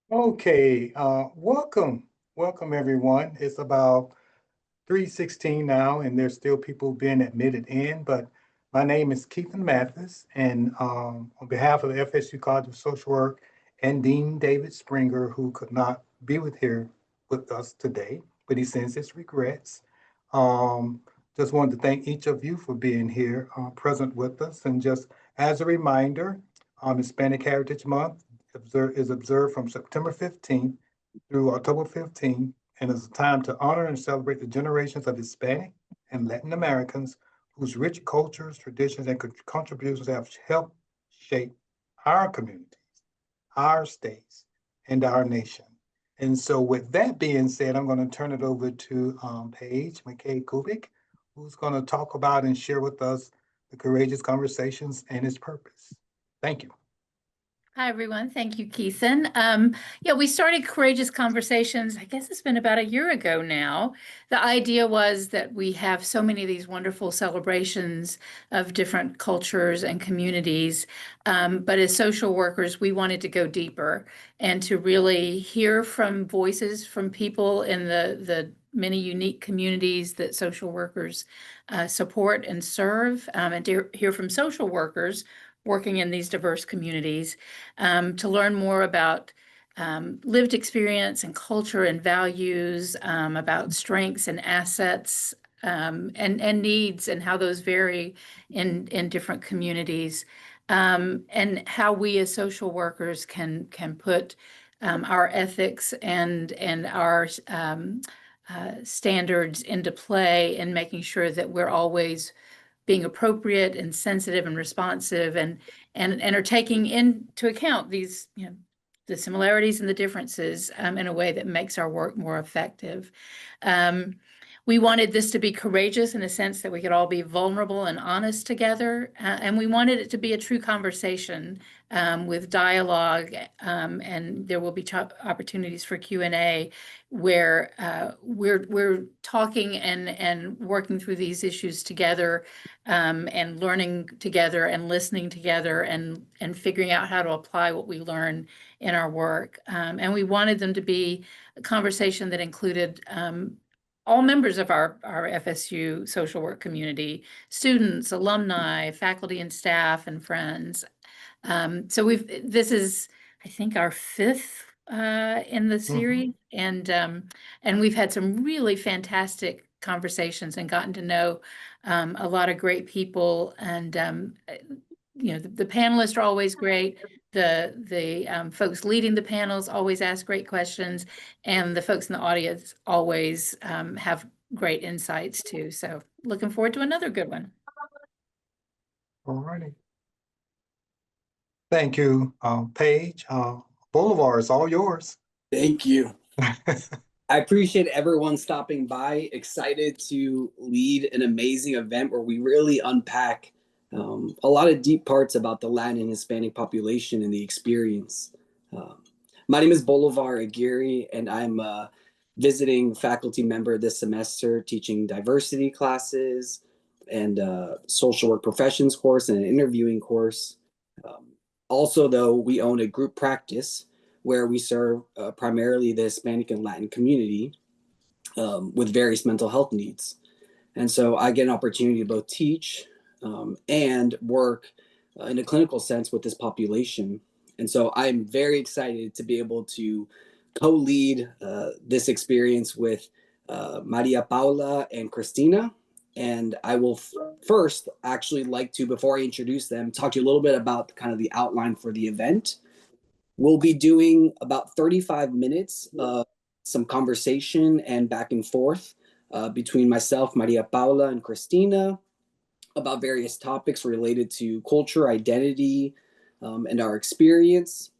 Okay, welcome everyone. It's about 3:16 now, and there's still people being admitted in. But my name is Keithan Mathis, and on behalf of the FSU College of Social Work and Dean David Springer, who could not be with us today, but he sends his regrets. Um, just wanted to thank each of you for being here, present with us, and just as a reminder, Hispanic Heritage Month is observed from September 15th through October 15th, and is a time to honor and celebrate the generations of Hispanic and Latin Americans whose rich cultures, traditions, and contributions have helped shape our communities, our states, and our nation. And so, with that being said, I'm going to turn it over to Paige McKay Kubik, who's going to talk about and share with us the Courageous Conversations and its purpose. Thank you. Hi, everyone. Thank you, Keithan. Yeah, we started Courageous Conversations, I guess it's been about a year ago now. The idea was that we have so many of these wonderful celebrations of different cultures and communities. But as social workers, we wanted to go deeper and to really hear from voices from people in the many unique communities that social workers support and serve, and to hear from social workers working in these diverse communities, to learn more about lived experience and culture and values, about strengths and assets, and needs, and how those vary in different communities, and how we as social workers can put our ethics and our standards into play in making sure that we're always being appropriate and sensitive and responsive, and are taking into account these, the similarities and the differences, in a way that makes our work more effective. We wanted this to be courageous in a sense that we could all be vulnerable and honest together, and we wanted it to be a true conversation, with dialogue, and there will be opportunities for Q&A where we're talking and working through these issues together, and learning together and listening together, and figuring out how to apply what we learn in our work. And we wanted them to be a conversation that included all members of our FSU social work community, students, alumni, faculty and staff, and friends. So this is, I think, our fifth in the series, and we've had some really fantastic conversations and gotten to know a lot of great people. And the panelists are always great. The folks leading the panels always ask great questions, and the folks in the audience always have great insights too. So looking forward to another good one. All righty. Thank you, Paige. Boulevard is all yours. Thank you. I appreciate everyone stopping by. Excited to lead an amazing event where we really unpack a lot of deep parts about the Latin and Hispanic population and the experience. My name is Bolivar Aguirre, and I'm a visiting faculty member this semester teaching diversity classes and social work professions course and an interviewing course. Also, though, we own a group practice where we serve primarily the Hispanic and Latin community with various mental health needs. And so I get an opportunity to both teach and work in a clinical sense with this population. And so I'm very excited to be able to co-lead this experience with Maria Paula and Kristina. And I will first actually like to, before I introduce them, talk to you a little bit about kind of the outline for the event. We'll be doing about 35 minutes of some conversation and back and forth between myself, Maria Paula, and Kristina about various topics related to culture, identity, and our experience.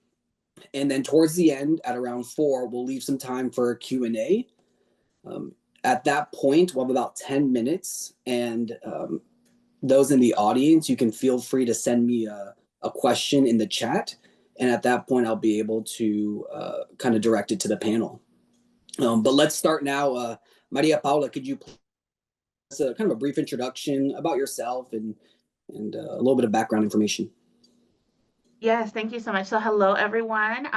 And then towards the end, at around 4, we'll leave some time for a Q&A. At that point, we'll have about 10 minutes. And those in the audience, you can feel free to send me a question in the chat. And at that point, I'll be able to kind of direct it to the panel. But let's start now. Maria Paula, could you please kind of a brief introduction about yourself and a little bit of background information? Yes, thank you so much. So hello, everyone.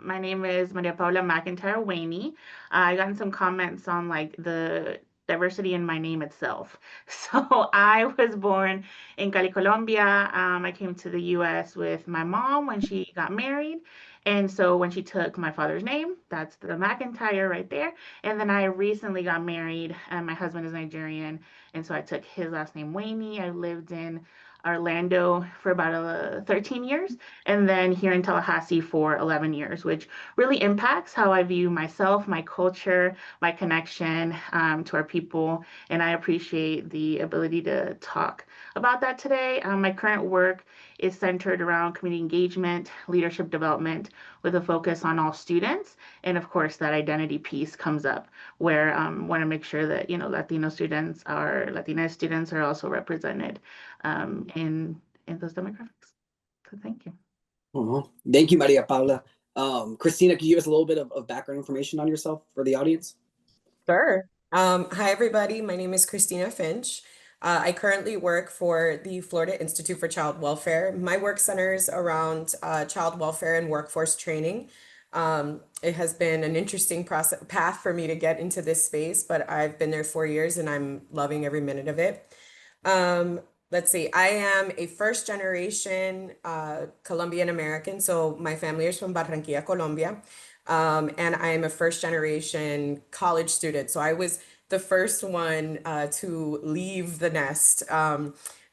My name is Maria Paula McIntyre Waney. I gotten some comments on like the diversity in my name itself. So I was born in Cali, Colombia. I came to the US with my mom when she got married. And so when she took my father's name, that's the McIntyre right there. And then I recently got married, and my husband is Nigerian. And so I took his last name, Waney. I lived in Orlando for about 13 years, and then here in Tallahassee for 11 years, which really impacts how I view myself, my culture, my connection to our people. And I appreciate the ability to talk about that today. My current work is centered around community engagement, leadership development, with a focus on all students. And of course, that identity piece comes up where I want to make sure that, Latina students are also represented in those demographics. So thank you. Thank you, Maria Paula. Kristina, can you give us a little bit of background information on yourself for the audience? Sure. Hi, everybody. My name is Kristina Finch. I currently work for the Florida Institute for Child Welfare. My work centers around child welfare and workforce training. It has been an interesting path for me to get into this space, but I've been there 4 years and I'm loving every minute of it. Let's see, I am a first generation Colombian American. So my family is from Barranquilla, Colombia. And I am a first generation college student. So I was the first one to leave the nest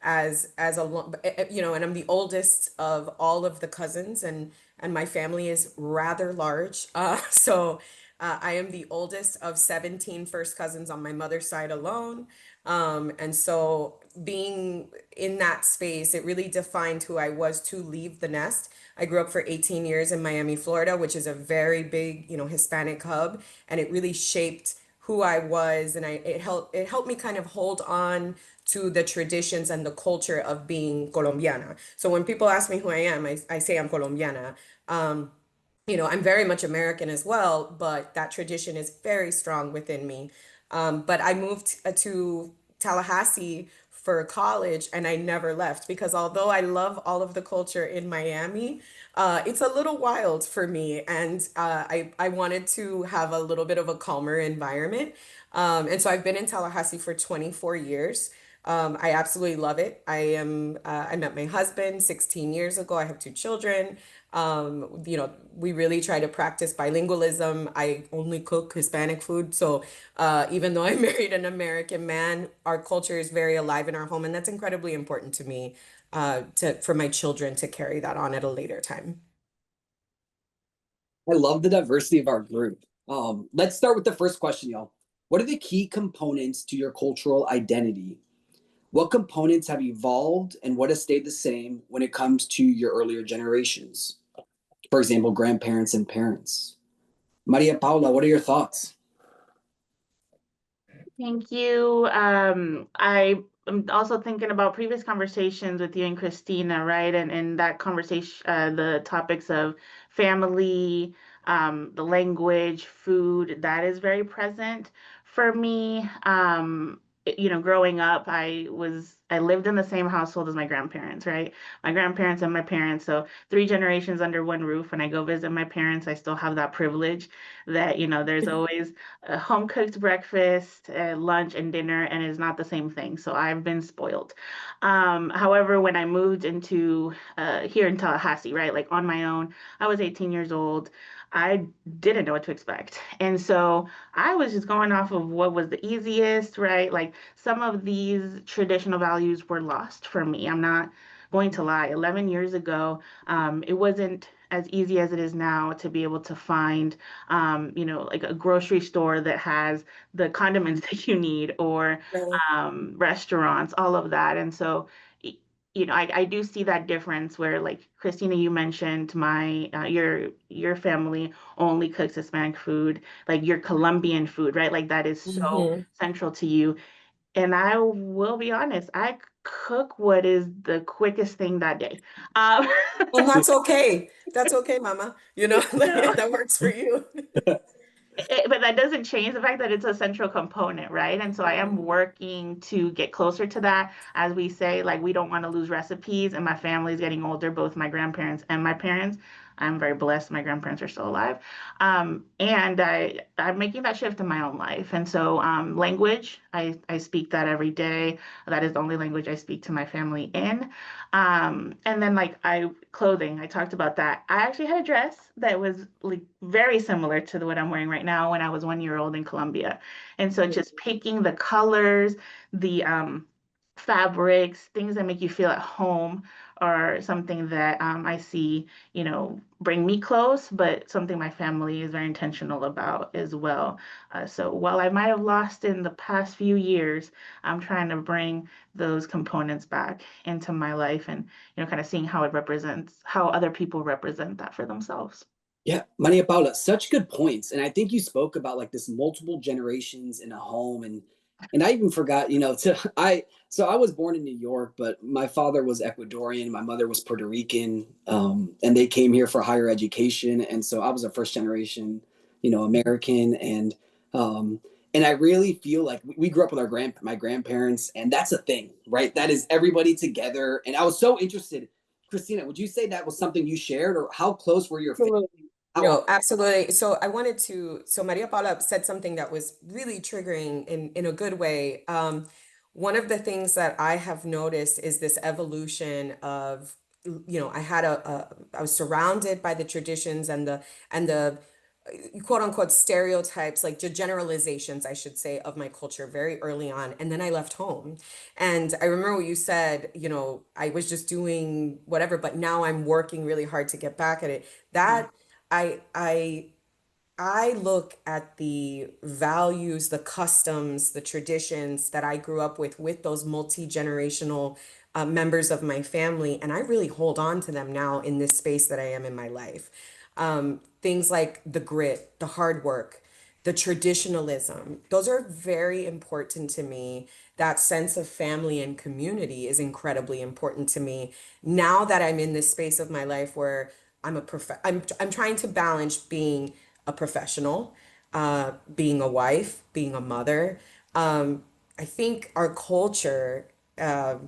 as a, and I'm the oldest of all of the cousins, and my family is rather large. So I am the oldest of 17 first cousins on my mother's side alone. And so being in that space, it really defined who I was to leave the nest. I grew up for 18 years in Miami, Florida, which is a very big, Hispanic hub, and it really shaped who I was, and it helped me kind of hold on to the traditions and the culture of being Colombiana. So when people ask me who I am, I say I'm Colombiana. I'm very much American as well, but that tradition is very strong within me. But I moved to Tallahassee for college and I never left because although I love all of the culture in Miami, it's a little wild for me. And I wanted to have a little bit of a calmer environment. And so I've been in Tallahassee for 24 years. I absolutely love it. I met my husband 16 years ago. I have two children. We really try to practice bilingualism. I only cook Hispanic food. So even though I married an American man, our culture is very alive in our home. And that's incredibly important to me, for my children to carry that on at a later time. I love the diversity of our group. Let's start with the first question, y'all. What are the key components to your cultural identity? What components have evolved and what has stayed the same when it comes to your earlier generations? For example, grandparents and parents. Maria Paula, what are your thoughts? Thank you. I am also thinking about previous conversations with you and Kristina, right? And that conversation, the topics of family, the language, food, that is very present for me. Growing up, I lived in the same household as my grandparents, right? My grandparents and my parents, so 3 generations under one roof. When I go visit my parents, I still have that privilege that, there's always a home cooked breakfast, lunch, and dinner, and it's not the same thing. So I've been spoiled. However, when I moved into here in Tallahassee, right, like on my own, I was 18 years old. I didn't know what to expect. And so I was just going off of what was the easiest, right? Like some of these traditional values were lost for me. I'm not going to lie. 11 years ago, it wasn't as easy as it is now to be able to find, like a grocery store that has the condiments that you need, or restaurants, all of that. And so, I do see that difference where, like Kristina, you mentioned your family only cooks Hispanic food, like your Colombian food, right? Like that is so central to you. And I will be honest, I cook what is the quickest thing that day. And that's okay. That's okay, Mama. No. That works for you. But that doesn't change the fact that it's a central component, right? And so I am working to get closer to that. As we say, like, we don't want to lose recipes, and my family is getting older, both my grandparents and my parents. I'm very blessed. My grandparents are still alive. And I'm making that shift in my own life. And so language, I speak that every day. That is the only language I speak to my family in. And then like clothing, I talked about that. I actually had a dress that was like very similar to what I'm wearing right now when I was 1 year old in Colombia. And so just picking the colors, the fabrics, things that make you feel at home are something that I see, bring me close, but something my family is very intentional about as well. So while I might have lost in the past few years, I'm trying to bring those components back into my life and, kind of seeing how it represents, how other people represent that for themselves. Yeah, Maria Paula, such good points. And I think you spoke about like this multiple generations in a home. And I even forgot, so I was born in New York, but my father was Ecuadorian, my mother was Puerto Rican, and they came here for higher education. And so I was a first generation, American. And I really feel like we grew up with my grandparents, and that's a thing, right? That is everybody together. And I was so interested. Kristina, would you say that was something you shared, or how close were your family? No, absolutely. So Maria Paula said something that was really triggering in a good way. One of the things that I have noticed is this evolution of, I was surrounded by the traditions and the quote unquote stereotypes, like generalizations, I should say, of my culture very early on. And then I left home. And I remember what you said, I was just doing whatever, but now I'm working really hard to get back at it. That I I look at the values, the customs, the traditions that I grew up with those multi-generational members of my family, and I really hold on to them now in this space that I am in my life. Things like the grit, the hard work, the traditionalism, those are very important to me. That sense of family and community is incredibly important to me. Now that I'm in this space of my life where I'm trying to balance being a professional, being a wife, being a mother. I think our culture, the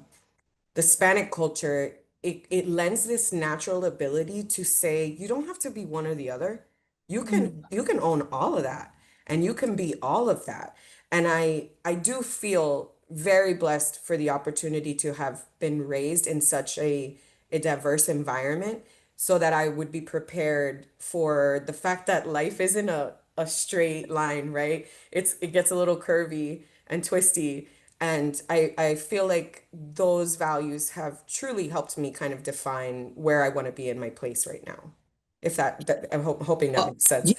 Hispanic culture, it lends this natural ability to say you don't have to be one or the other. You can own all of that, and you can be all of that. And I do feel very blessed for the opportunity to have been raised in such a diverse environment so that I would be prepared for the fact that life isn't a straight line, right? It gets a little curvy and twisty. And I feel like those values have truly helped me kind of define where I want to be in my place right now. If that I'm hoping that makes sense.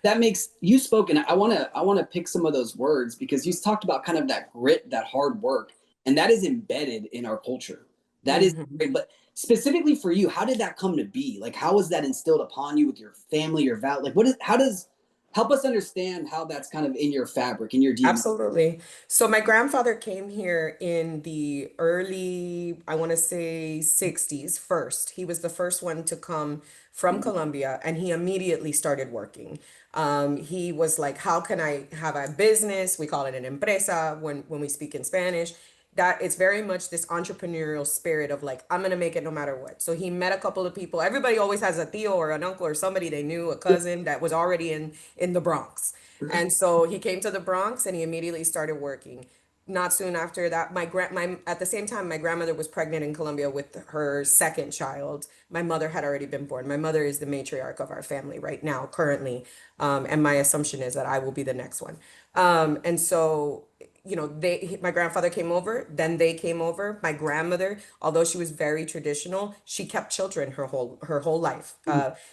That makes you spoke, and I want to pick some of those words because you talked about kind of that grit, that hard work, and that is embedded in our culture. That is great. But specifically for you, how did that come to be? Like, how was that instilled upon you with your family, your value? Like, how does help us understand how that's kind of in your fabric, in your DNA? Absolutely. So my grandfather came here in the early, I want to say 60s first. He was the first one to come from Colombia, and he immediately started working. He was like, how can I have a business? We call it an empresa when we speak in Spanish. That it's very much this entrepreneurial spirit of like, I'm gonna make it no matter what. So he met a couple of people. Everybody always has a tío or an uncle or somebody they knew, a cousin that was already in the Bronx. And so he came to the Bronx and he immediately started working. Not soon after that, my at the same time, my grandmother was pregnant in Colombia with her second child. My mother had already been born. My mother is the matriarch of our family right now, currently. And my assumption is that I will be the next one. And so my grandfather came over, then they came over. My grandmother, although she was very traditional, she kept children her whole life.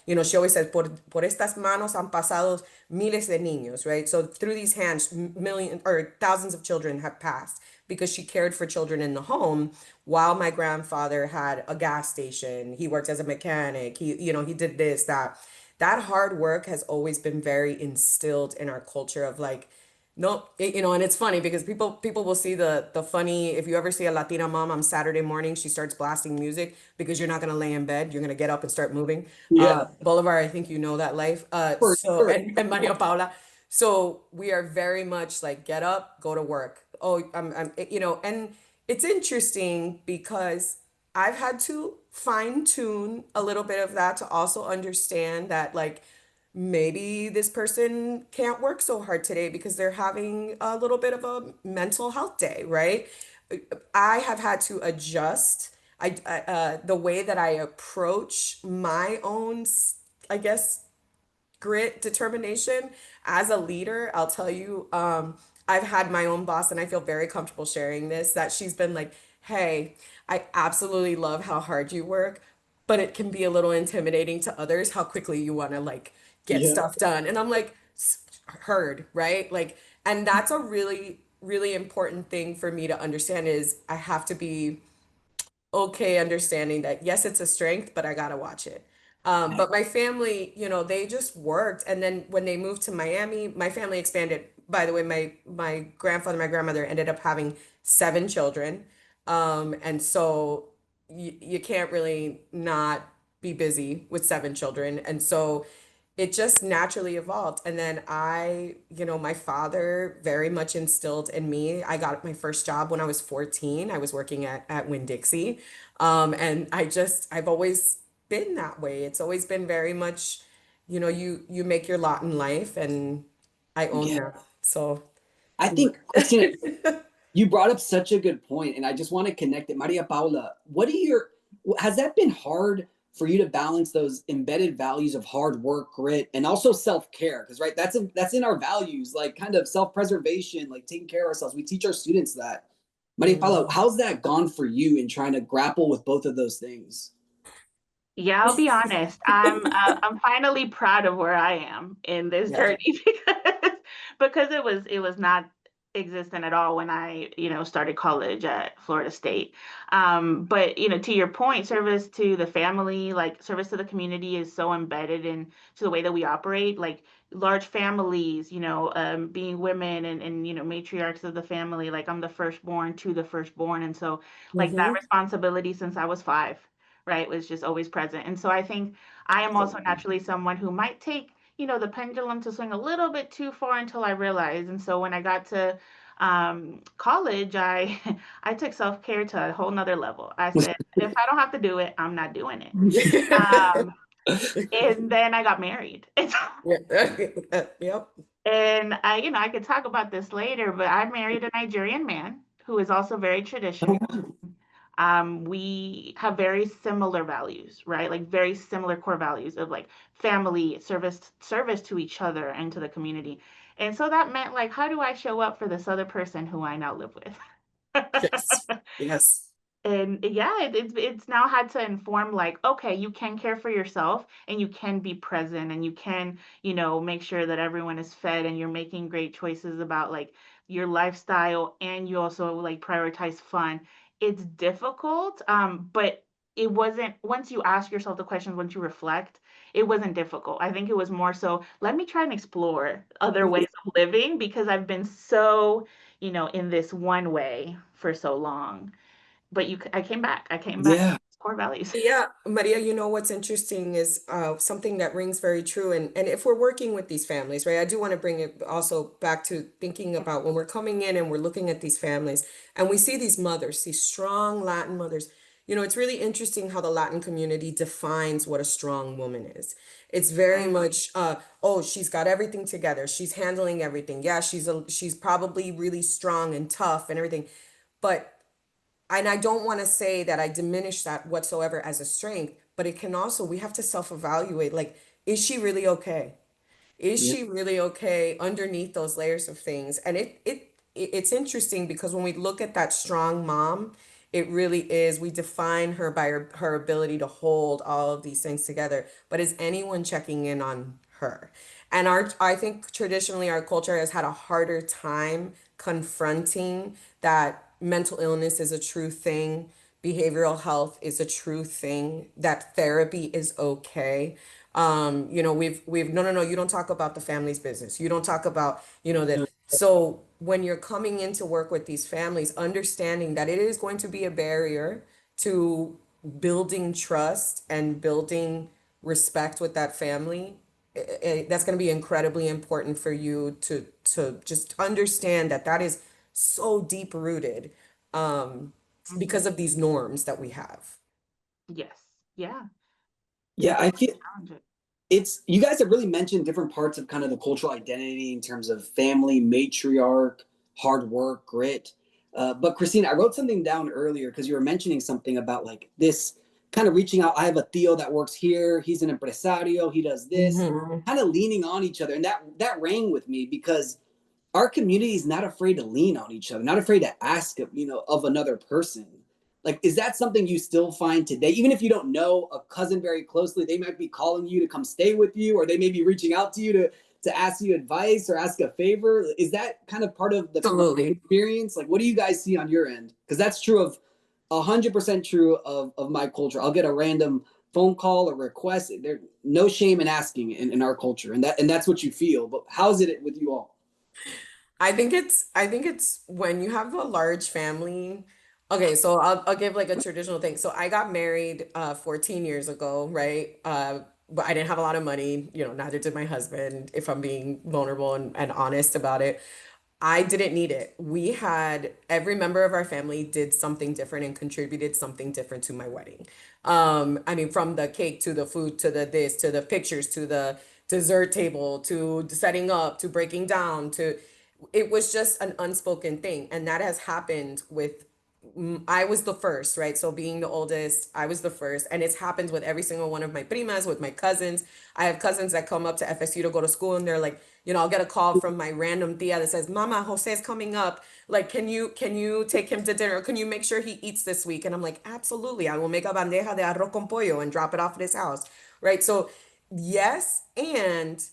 She always said, por estas manos han pasado miles de niños, right? So through these hands, million or thousands of children have passed because she cared for children in the home while my grandfather had a gas station. He worked as a mechanic. He did this, that. That hard work has always been very instilled in our culture of like, no, and it's funny because people will see the funny, if you ever see a Latina mom on Saturday morning, she starts blasting music because you're not gonna lay in bed, you're gonna get up and start moving. Yeah. Bolivar, I think you know that life. For So sure. and Maria Paula. So we are very much like get up, go to work. Oh, and it's interesting because I've had to fine tune a little bit of that to also understand that like maybe this person can't work so hard today because they're having a little bit of a mental health day, right? I have had to adjust the way that I approach my own, I guess, grit, determination as a leader. I'll tell you, I've had my own boss, and I feel very comfortable sharing this, that she's been like, hey, I absolutely love how hard you work, but it can be a little intimidating to others how quickly you want to like get Yeah. stuff done. And I'm like, heard, right? Like, and that's a really, really important thing for me to understand is I have to be okay understanding that yes, it's a strength, but I gotta watch it. But my family, they just worked, and then when they moved to Miami, my family expanded. By the way, my grandfather, my grandmother ended up having 7 children, and so you can't really not be busy with 7 children, and so it just naturally evolved. And then my father very much instilled in me. I got my first job when I was 14. I was working at Winn-Dixie. And I've always been that way. It's always been very much, you make your lot in life, and I own Yeah. that. So I think, Christina, you brought up such a good point, and I just want to connect it. Maria Paula, has that been hard for you to balance those embedded values of hard work, grit, and also self-care? Because right, that's in our values, like kind of self-preservation, like taking care of ourselves. We teach our students that. Maria Paula, how's that gone for you in trying to grapple with both of those things? Yeah, I'll be honest. I'm finally proud of where I am in this Yeah. journey because it was not existent at all when I, started college at Florida State. But to your point, service to the family, like service to the community is so embedded into the way that we operate, like large families, being women and matriarchs of the family. Like I'm the firstborn to the firstborn. And so like that responsibility since I was 5, right, was just always present. And so I think I am also naturally someone who might take, the pendulum to swing a little bit too far until I realize. And so when I got to college, I I took self-care to a whole nother level. I said, if I don't have to do it, I'm not doing it. Um, and then I got married. Yep. And I could talk about this later, but I married a Nigerian man who is also very traditional. We have very similar values, right? Like very similar core values of like family, service to each other and to the community. And so that meant like, how do I show up for this other person who I now live Yes. with? Yes. And yeah, it's now had to inform like, okay, you can care for yourself and you can be present and you can, make sure that everyone is fed and you're making great choices about like your lifestyle and you also like prioritize fun. It's difficult, but it wasn't, once you ask yourself the questions, once you reflect, it wasn't difficult. I think it was more so, let me try and explore other ways of living because I've been so, in this one way for so long. But I came back. I came back to Yeah. core values. Yeah, Maria, what's interesting is something that rings very true. And if we're working with these families, right, I do want to bring it also back to thinking about when we're coming in and we're looking at these families and we see these mothers, these strong Latin mothers. It's really interesting how the Latin community defines what a strong woman is. It's very much, oh, she's got everything together. She's handling everything. Yeah, she's probably really strong and tough and everything. But and I don't want to say that I diminish that whatsoever as a strength, but it can also, we have to self-evaluate, like, is she really okay? Is Yeah. she really okay underneath those layers of things? And it's interesting because when we look at that strong mom, it really is, we define her by her ability to hold all of these things together. But is anyone checking in on her? And I think traditionally our culture has had a harder time confronting that mental illness is a true thing, behavioral health is a true thing, that therapy is okay. We've no, you don't talk about the family's business. You don't talk about, that. So when you're coming in to work with these families, understanding that it is going to be a barrier to building trust and building respect with that family, that's going to be incredibly important for you to just understand that that is so deep rooted, because of these norms that we have. Yes. Yeah. Yeah, I feel Challenge it. it's, you guys have really mentioned different parts of kind of the cultural identity in terms of family, matriarch, hard work, grit. But Christine, I wrote something down earlier because you were mentioning something about like this kind of reaching out. I have a Theo that works here. He's an empresario. He does this, Mhm. kind of leaning on each other. And that rang with me because our community is not afraid to lean on each other, not afraid to ask, of another person. Like, is that something you still find today? Even if you don't know a cousin very closely, they might be calling you to come stay with you, or they may be reaching out to you to ask you advice or ask a favor. Is that kind of part of the Absolutely. experience? Like, what do you guys see on your end? Because that's true of 100% true of my culture. I'll get a random phone call or request. There's no shame in asking in our culture, and that's what you feel. But how's it with you all? I think it's when you have a large family. Okay, so I'll give like a traditional thing. So I got married 14 years ago, right? But I didn't have a lot of money, neither did my husband, if I'm being vulnerable and honest about it. I didn't need it. We had every member of our family did something different and contributed something different to my wedding. I mean, from the cake to the food to the this to the pictures to the dessert table to setting up to breaking down to it was just an unspoken thing. And that has happened with I was the first, right? So being the oldest, I was the first. And it's happened with every single one of my primas, with my cousins. I have cousins that come up to FSU to go to school and they're like, I'll get a call from my random tia that says, Mama, Jose's coming up. Like, can you take him to dinner? Can you make sure he eats this week? And I'm like, absolutely. I will make a bandeja de arroz con pollo and drop it off at his house. Right. So yes, and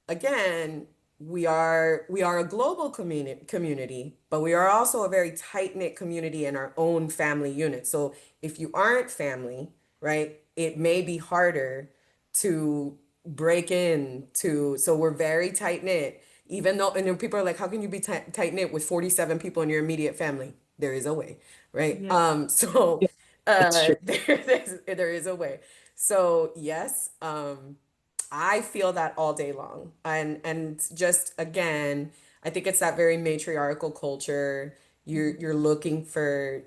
again, we are a global community, but we are also a very tight-knit community in our own family unit. So if you aren't family, right, it may be harder to break into. So we're very tight-knit, even though, and then people are like, how can you be tight-knit with 47 people in your immediate family? There is a way, right? Yeah. So That's true. there is a way. So yes, I feel that all day long. And just again, I think it's that very matriarchal culture. You're looking for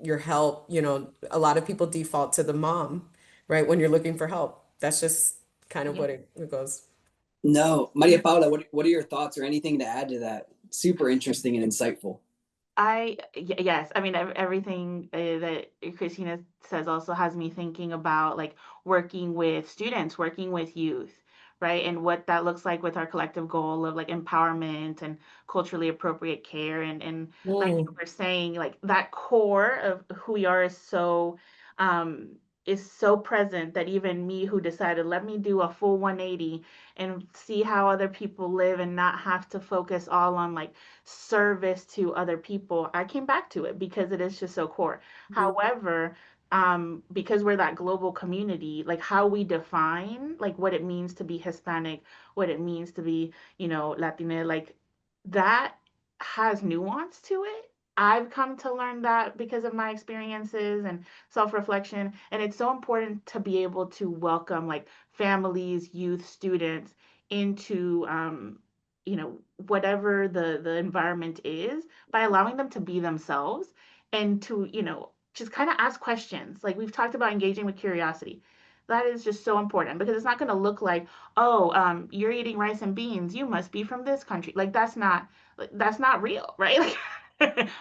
your help. A lot of people default to the mom, right? When you're looking for help. That's just kind of Yeah. what it goes. No, Maria Paula, what are your thoughts or anything to add to that? Super interesting and insightful. Yes, I mean, everything that Christina says also has me thinking about like working with students, working with youth, right? And what that looks like with our collective goal of like empowerment and culturally appropriate care. And like you Mm. were saying, like that core of who we are um is so present that even me who decided, let me do a full 180 and see how other people live and not have to focus all on like service to other people, I came back to it because it is just so core. However, because we're that global community, like how we define like what it means to be Hispanic, what it means to be, Latina, like that has nuance to it. I've come to learn that because of my experiences and self-reflection. And it's so important to be able to welcome like families, youth, students into whatever the environment is, by allowing them to be themselves and to just kind of ask questions. Like we've talked about engaging with curiosity, that is just so important because it's not going to look like, oh, you're eating rice and beans, you must be from this country. Like that's not real, right? Like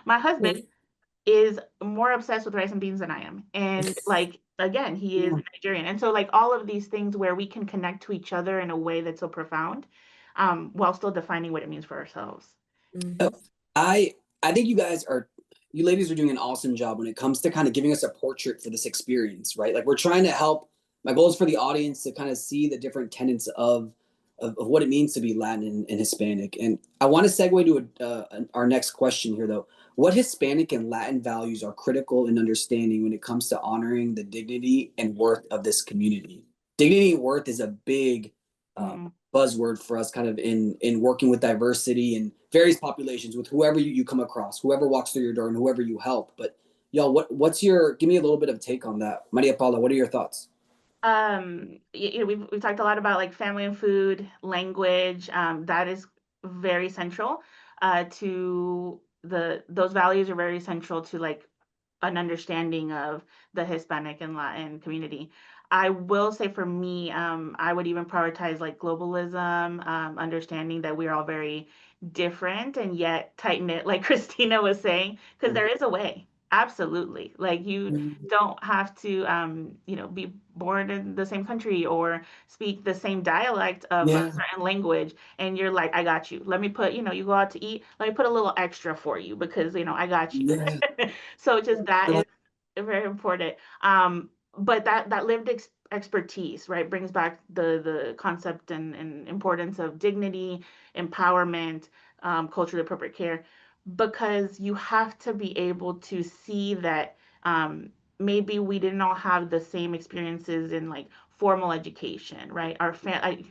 my husband is more obsessed with rice and beans than I am. And like again, he is Yeah. Nigerian. And so like all of these things where we can connect to each other in a way that's so profound, while still defining what it means for ourselves. Oh, Mhm. I think you ladies are doing an awesome job when it comes to kind of giving us a portrait for this experience, right? Like we're trying to help. My goal is for the audience to kind of see the different tenets of what it means to be Latin and Hispanic. And I want to segue to our next question here, though. What Hispanic and Latin values are critical in understanding when it comes to honoring the dignity and worth of this community? Dignity and worth is a big Mm. buzzword for us kind of in working with diversity and various populations with whoever you come across, whoever walks through your door and whoever you help. But y'all, what's your, give me a little bit of take on that. Maria Paula, what are your thoughts? We've talked a lot about like family and food, language. That is very central to those values are very central to like an understanding of the Hispanic and Latin community. I will say for me, I would even prioritize like globalism, understanding that we're all very different and yet tight knit, like Kristina was saying, because there is a way. Absolutely. Like you don't have to, be born in the same country or speak the same dialect of a Yeah. certain language. And you're like, I got you. Let me put, you go out to eat. Let me put a little extra for you because, I got you. Yeah. So just that I is very important. But that lived expertise, right, brings back the concept and importance of dignity, empowerment, culturally appropriate care, because you have to be able to see that maybe we didn't all have the same experiences in like formal education, right?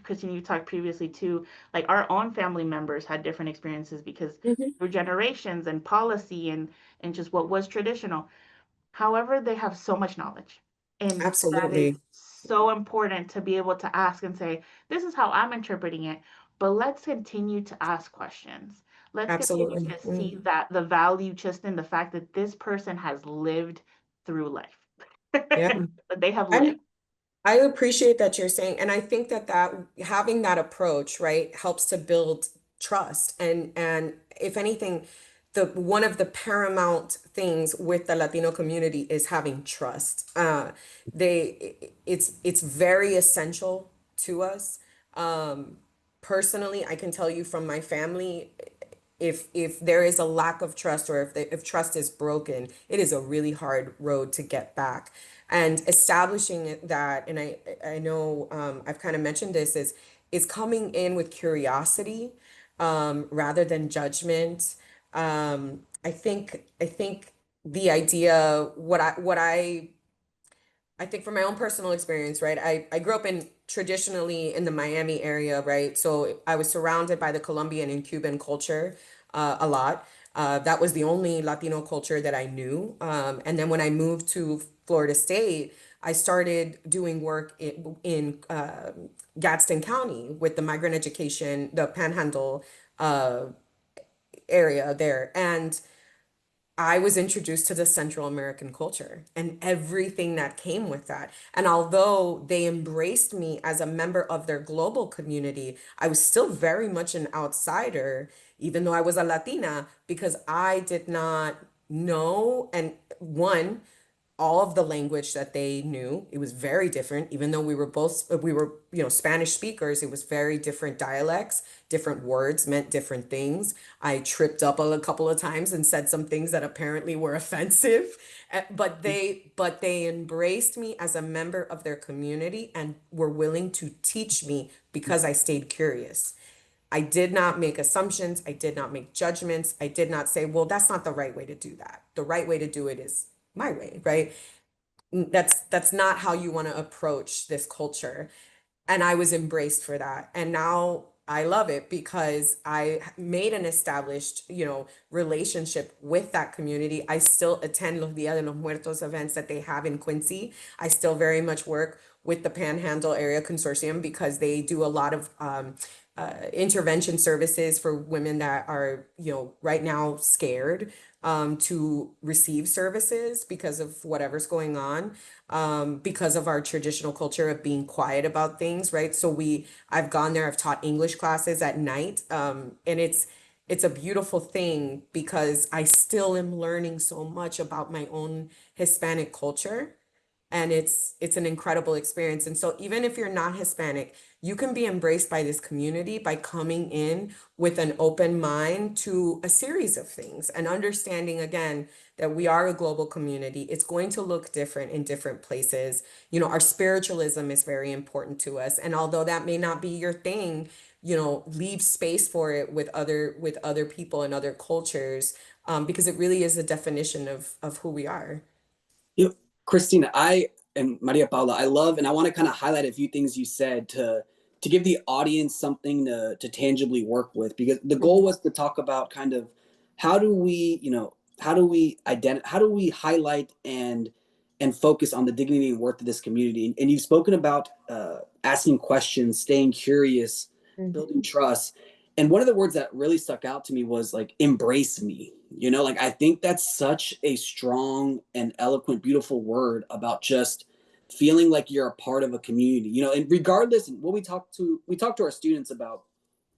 Christine, you talked previously too, like our own family members had different experiences because Mhm. through generations and policy and just what was traditional. However, they have so much knowledge. And that is Absolutely. so important to be able to ask and say, this is how I'm interpreting it. But let's continue to ask questions. Let's continue Absolutely. to see that the value just in the fact that this person has lived through life. Yeah. That they have lived. And I appreciate that you're saying, and I think that having that approach, right, helps to build trust. And if anything, the one of the paramount things with the Latino community is having trust. It's very essential to us. Um, Personally, I can tell you from my family, if there is a lack of trust or if trust is broken, it is a really hard road to get back. And establishing that, and I know I've kind of mentioned this, is coming in with curiosity rather than judgment. I think the idea I think from my own personal experience, right? I grew up in traditionally in the Miami area, right? So I was surrounded by the Colombian and Cuban culture a lot. That was the only Latino culture that I knew. And then when I moved to Florida State, I started doing work in Gadsden County with the migrant education, the Panhandle uh, area there. And I was introduced to the Central American culture and everything that came with that. And although they embraced me as a member of their global community, I was still very much an outsider, even though I was a Latina, because I did not know, and one, all of the language that they knew. It was very different, even though we were Spanish speakers. It was very different dialects, different words meant different things. I tripped up a couple of times and said some things that apparently were offensive, but they embraced me as a member of their community and were willing to teach me because I stayed curious. I did not make assumptions. I did not make judgments. I did not say, well, that's not the right way to do that. The right way to do it is my way, right? That's not how you want to approach this culture. And I was embraced for that. And now I love it because I made an established, relationship with that community. I still attend Los Días de los Muertos events that they have in Quincy. I still very much work with the Panhandle Area Consortium because they do a lot of intervention services for women that are, right now scared to receive services because of whatever's going on, because of our traditional culture of being quiet about things, right? So I've gone there, I've taught English classes at night, and it's a beautiful thing because I still am learning so much about my own Hispanic culture, and it's an incredible experience. And so even if you're not Hispanic, you can be embraced by this community by coming in with an open mind to a series of things and understanding again that we are a global community. It's going to look different in different places. Our spiritualism is very important to us, and although that may not be your thing, leave space for it with other people and other cultures, because it really is a definition of who we are. You know, Christina, I and Maria Paula, I love, and I want to kind of highlight a few things you said to give the audience something to tangibly work with, because the goal was to talk about kind of how do we highlight and and focus on the dignity and worth of this community. And you've spoken about asking questions, staying curious, building trust. And one of the words that really stuck out to me was like, embrace me. You know, like I think that's such a strong and eloquent, beautiful word about just feeling like you're a part of a community, you know, and regardless what we talk to our students about,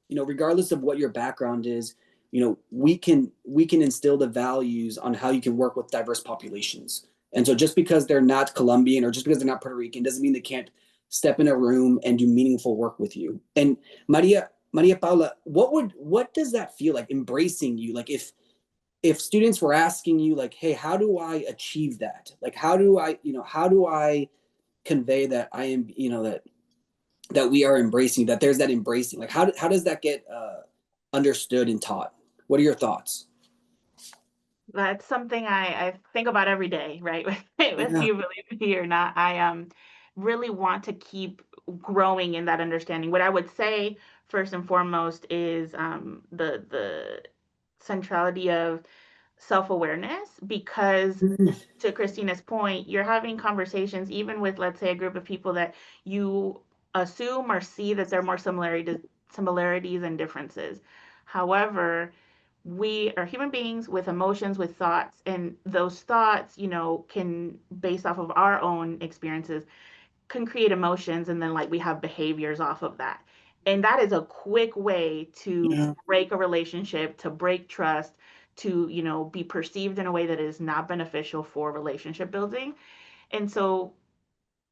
you know, regardless of what your background is, you know, we can instill the values on how you can work with diverse populations. And so just because they're not Colombian or just because they're not Puerto Rican doesn't mean they can't step in a room and do meaningful work with you. And Maria Paula, what does that feel like, embracing you? Like if students were asking you like, hey, how do I achieve that? Like how do I convey that I am, you know, that we are embracing, that there's that embracing, like how does that get understood and taught? What are your thoughts? That's something I think about every day, right? Whether Yeah. you believe me or not, I really want to keep growing in that understanding. What I would say first and foremost is the centrality of self-awareness, because to Christina's point, you're having conversations even with, let's say, a group of people that you assume or see that there are more similarities and differences. However, we are human beings with emotions, with thoughts, and those thoughts, you know, can, based off of our own experiences, can create emotions, and then like we have behaviors off of that. And that is a quick way to Yeah. break a relationship, to break trust, to, you know, be perceived in a way that is not beneficial for relationship building. And so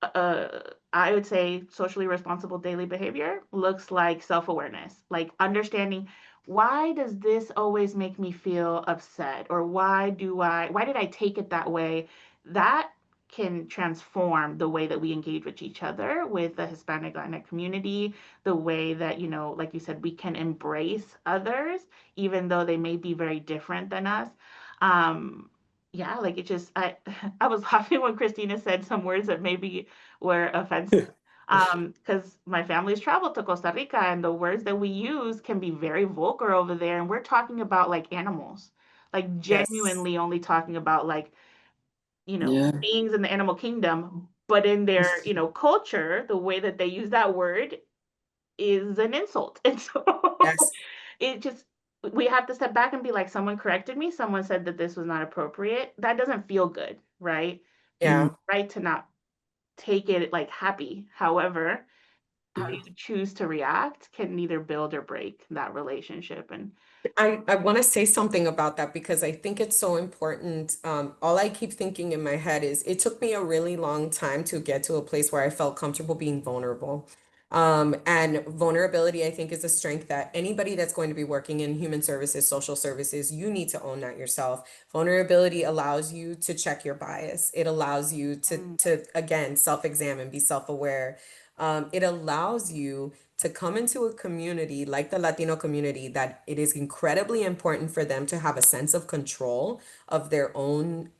uh, I would say socially responsible daily behavior looks like self-awareness, like understanding, why does this always make me feel upset? Or why did I take it that way? That can transform the way that we engage with each other, with the Hispanic Latinx community, the way that, you know, like you said, we can embrace others, even though they may be very different than us. Um, yeah, like it just, I was laughing when Christina said some words that maybe were offensive. Because my family's traveled to Costa Rica, and the words that we use can be very vulgar over there. And we're talking about like animals, like Yes. genuinely only talking about like, you know, Yeah. beings in the animal kingdom. But in their, you know, culture, the way that they use that word is an insult. And so Yes. it just, we have to step back and be like, someone corrected me, someone said that this was not appropriate. That doesn't feel good, right? You Mm, Yeah. have the right to not take it like happy. However, how yeah. you choose to react can neither build or break that relationship. And I want to say something about that because I think it's so important. All I keep thinking in my head is it took me a really long time to get to a place where I felt comfortable being vulnerable. And vulnerability, I think, is a strength that anybody that's going to be working in human services, social services, you need to own that yourself. Vulnerability allows you to check your bias. It allows you to again, self-examine, be self-aware. It allows you to come into a community like the Latino community that it is incredibly important for them to have a sense of control of their own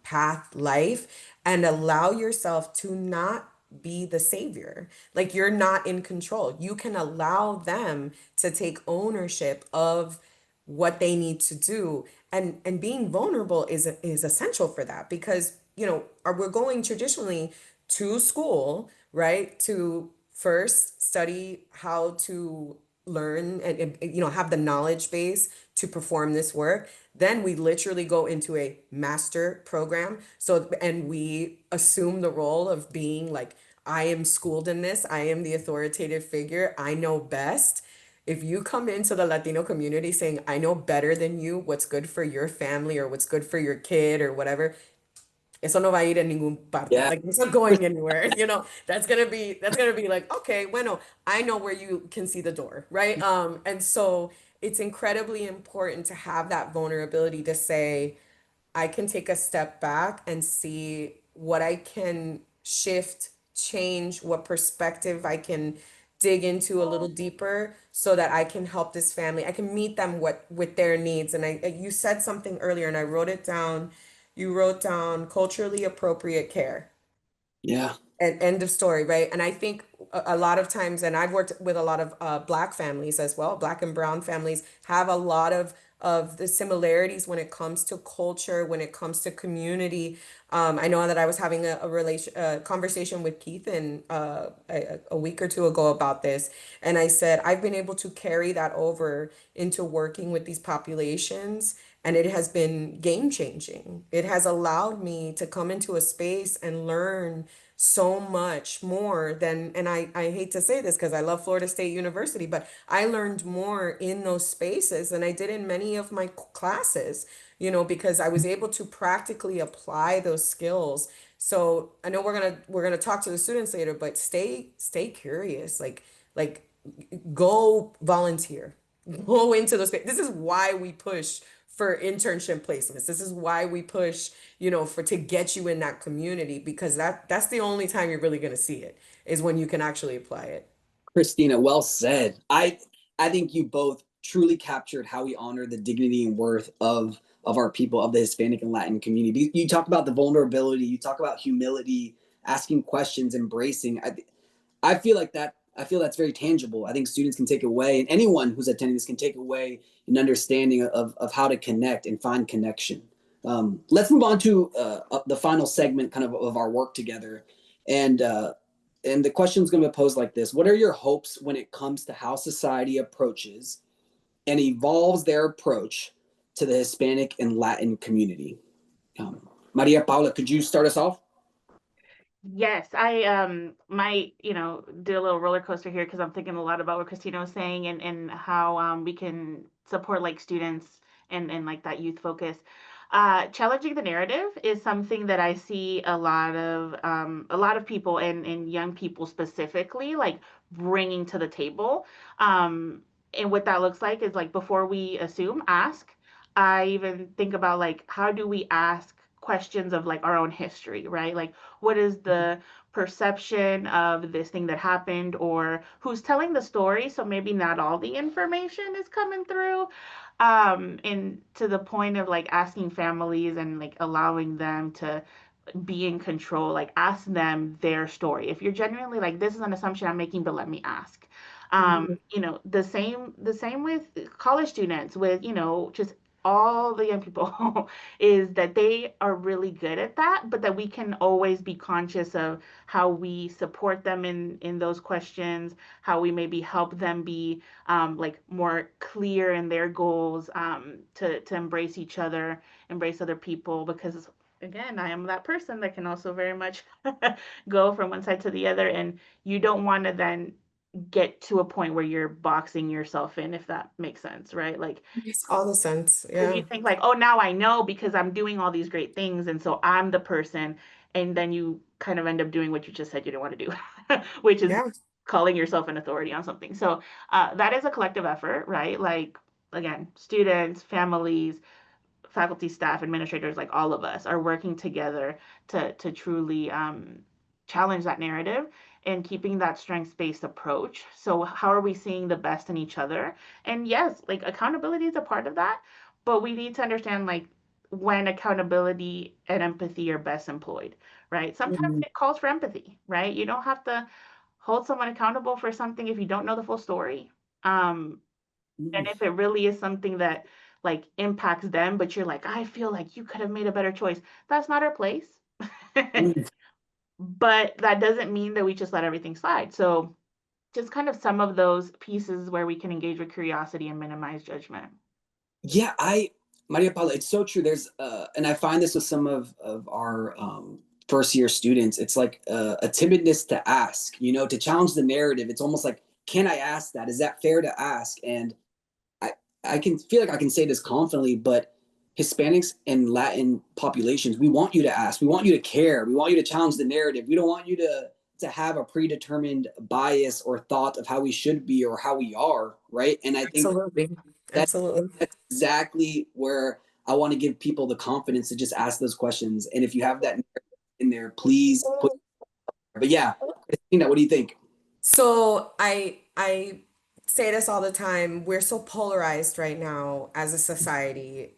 path, life, and allow yourself to not be the savior. Like you're not in control. You can allow them to take ownership of what they need to do, and being vulnerable is essential for that because we're going traditionally to school, right, to first study how to learn and have the knowledge base to perform this work. Then we literally go into a master program, and we assume the role of being like, I am schooled in this, I am the authoritative figure, I know best. If you come into the Latino community saying, I know better than you what's good for your family or what's good for your kid or whatever, eso no va a ir en ningún parte. Yeah. Like it's not going anywhere. That's gonna be like, okay, bueno, I know where you can see the door, right? And so it's incredibly important to have that vulnerability to say, I can take a step back and see what I can shift, change, what perspective I can dig into a little deeper so that I can help this family. I can meet them with their needs. And you said something earlier and I wrote it down. You wrote down culturally appropriate care. Yeah. And end of story, right? And I think a lot of times, and I've worked with a lot of Black families as well, Black and brown families have a lot of of the similarities when it comes to culture, when it comes to community. I know that I was having a conversation with Keith a week or two ago about this, and I said I've been able to carry that over into working with these populations, and it has been game changing. It has allowed me to come into a space and learn so much more than, and I hate to say this because I love Florida State University, but I learned more in those spaces than I did in many of my classes, because I was able to practically apply those skills. So I know we're gonna talk to the students later, but stay curious, like go volunteer, go into those spaces. This is why we push for internship placements. This is why we push, for to get you in that community, because that's the only time you're really going to see it, is when you can actually apply it. Kristina, well said. I think you both truly captured how we honor the dignity and worth of our people, of the Hispanic and Latin community. You talk about the vulnerability, you talk about humility, asking questions, embracing. I feel like that. I feel that's very tangible. I think students can take away, and anyone who's attending this can take away an understanding of how to connect and find connection. Let's move on to the final segment, kind of our work together, and the question is going to be posed like this: what are your hopes when it comes to how society approaches and evolves their approach to the Hispanic and Latin community? Maria Paula, could you start us off? Yes, I might, do a little roller coaster here because I'm thinking a lot about what Christina was saying and how we can support like students and like that youth focus. Challenging the narrative is something that I see a lot of people and young people specifically like bringing to the table. And what that looks like is like before we assume, ask. I even think about like how do we ask questions of like our own history, right? Like what is the perception of this thing that happened, or who's telling the story, so maybe not all the information is coming through, and to the point of like asking families and like allowing them to be in control, like ask them their story. If you're genuinely like, this is an assumption I'm making, but let me ask. The same with college students, with just all the young people is that they are really good at that, but that we can always be conscious of how we support them in those questions, how we maybe help them be like more clear in their goals, to embrace each other, embrace other people, because again, I am that person that can also very much go from one side to the other, and you don't want to then get to a point where you're boxing yourself in, if that makes sense, right? Like, Makes all the sense. because Yeah. you think like, oh, now I know because I'm doing all these great things, and so I'm the person, and then you kind of end up doing what you just said you didn't want to do, which is Yeah. calling yourself an authority on something. So that is a collective effort, right? Like, again, students, families, faculty, staff, administrators, like all of us are working together to truly challenge that narrative and keeping that strengths-based approach. So how are we seeing the best in each other? And yes, like accountability is a part of that, but we need to understand like when accountability and empathy are best employed, right? Sometimes Mm-hmm. it calls for empathy, right? You don't have to hold someone accountable for something if you don't know the full story. And if it really is something that like impacts them, but you're like, I feel like you could have made a better choice, that's not our place. But that doesn't mean that we just let everything slide. So just kind of some of those pieces where we can engage with curiosity and minimize judgment. Yeah, Maria Paula, it's so true. There's and I find this with some of our first year students. It's like a timidness to ask, to challenge the narrative. It's almost like, can I ask that? Is that fair to ask? And I I can feel like I can say this confidently, but Hispanics and Latin populations, we want you to ask. We want you to care. We want you to challenge the narrative. We don't want you to have a predetermined bias or thought of how we should be or how we are, right? And I think Absolutely. that Absolutely. that's exactly where I want to give people the confidence to just ask those questions. And if you have that in there, please put. But yeah, Christina, what do you think? So I say this all the time. We're so polarized right now as a society.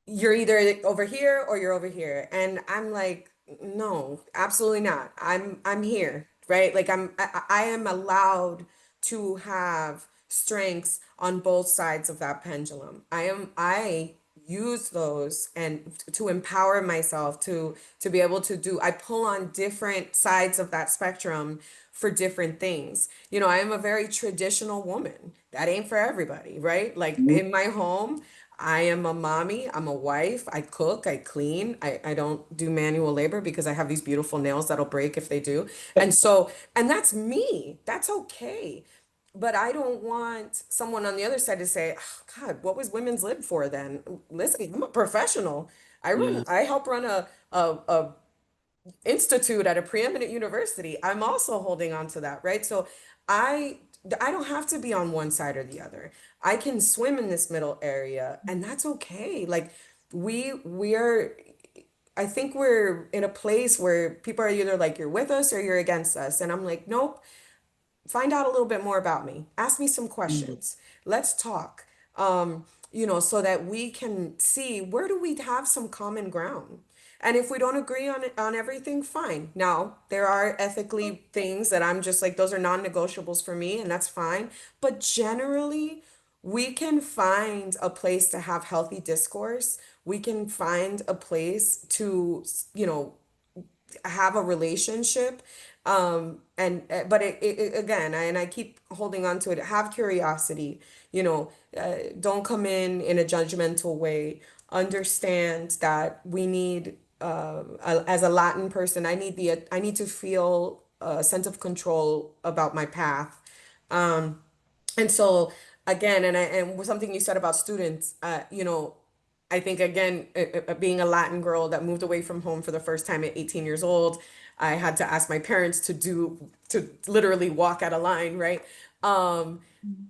You're either over here or you're over here. And I'm like, no, absolutely not. I'm here, right? Like I am allowed to have strengths on both sides of that pendulum. I use those and to empower myself to be able to do, I pull on different sides of that spectrum for different things. You know, I am a very traditional woman. That ain't for everybody, right? Like Mhm. in my home, I am a mommy, I'm a wife, I cook, I clean, I don't do manual labor because I have these beautiful nails that'll break if they do. And so, and that's me, that's okay. But I don't want someone on the other side to say, oh, God, what was women's lib for then? Listen, I'm a professional. Yeah. I help run a institute at a preeminent university. I'm also holding on to that, right? So I I don't have to be on one side or the other. I can swim in this middle area, and that's okay. Like we're I think we're in a place where people are either like you're with us or you're against us. And I'm like, nope, find out a little bit more about me. Ask me some Mhm. questions. Let's talk. Um, you know, so that we can see where do we have some common ground. And if we don't agree on everything, fine. Now, there are ethically things that I'm just like those are non-negotiables for me, and that's fine. But generally, we can find a place to have healthy discourse. We can find a place to, you know, have a relationship and but again and I keep holding on to it, have curiosity, you know, don't come in a judgmental way. Understand that we need as a Latin person, I need to feel a sense of control about my path. And so again, and with something you said about students, you know, I think again, being a Latin girl that moved away from home for the first time at 18 years old, I had to ask my parents to literally walk at a line, right? Um,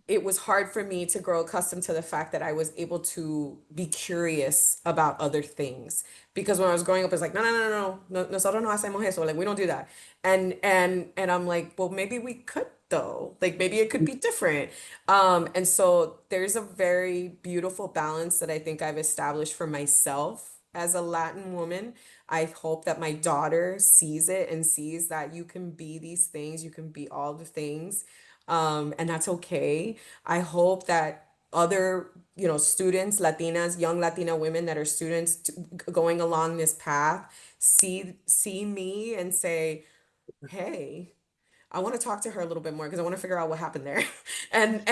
it was hard for me to grow accustomed to the fact that I was able to be curious about other things. Because when I was growing up, it's like, no, nosotros no hacemos eso. Like, we don't do that. And I'm like, well, maybe we could though. Like, maybe it could be different. And so there's a very beautiful balance that I think I've established for myself as a Latin woman. I hope that my daughter sees it and sees that you can be these things, you can be all the things, and that's okay. I hope that other, you know, students, Latinas, young Latina women that are students going along this path, see me and say, hey, I want to talk to her a little bit more because I want to figure out what happened there. And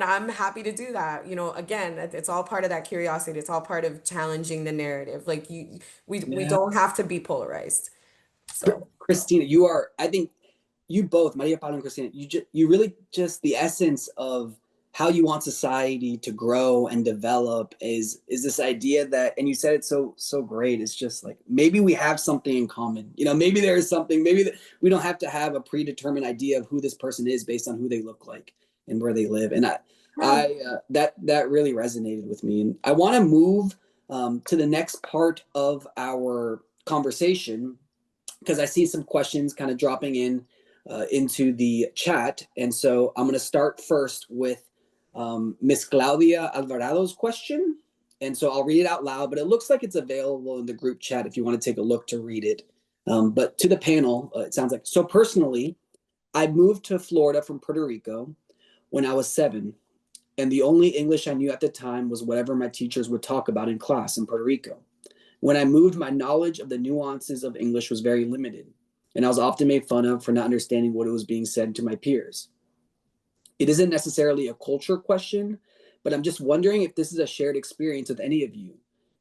I'm happy to do that. You know, again, it's all part of that curiosity. It's all part of challenging the narrative. Like we Yeah. don't have to be polarized. So Christina, you are, I think you both, Maria Paula and Christina, you really just the essence of how you want society to grow and develop is this idea that, and you said it so great. It's just like maybe we have something in common. You know, maybe there is something. Maybe that we don't have to have a predetermined idea of who this person is based on who they look like and where they live. And that really resonated with me. And I want to move to the next part of our conversation because I see some questions kind of dropping in into the chat. And so I'm going to start first with Miss Claudia Alvarado's question. And so I'll read it out loud, but it looks like it's available in the group chat if you want to take a look to read it. But to the panel, it sounds like, so personally, I moved to Florida from Puerto Rico when I was 7. And the only English I knew at the time was whatever my teachers would talk about in class in Puerto Rico. When I moved, my knowledge of the nuances of English was very limited, and I was often made fun of for not understanding what was being said to my peers. It isn't necessarily a culture question, but I'm just wondering if this is a shared experience with any of you.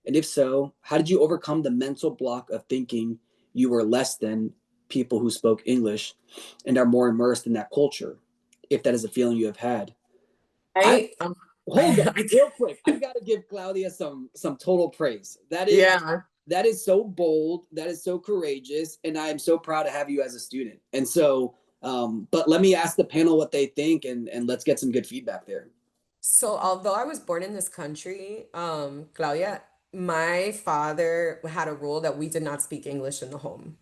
And if so, how did you overcome the mental block of thinking you were less than people who spoke English and are more immersed in that culture, if that is a feeling you have had? I I hold on real quick. I've got to give Claudia some total praise. yeah. That is so bold. That is so courageous, and I am so proud to have you as a student. And so, but let me ask the panel what they think, and let's get some good feedback there. So although I was born in this country, Claudia, my father had a rule that we did not speak English in the home,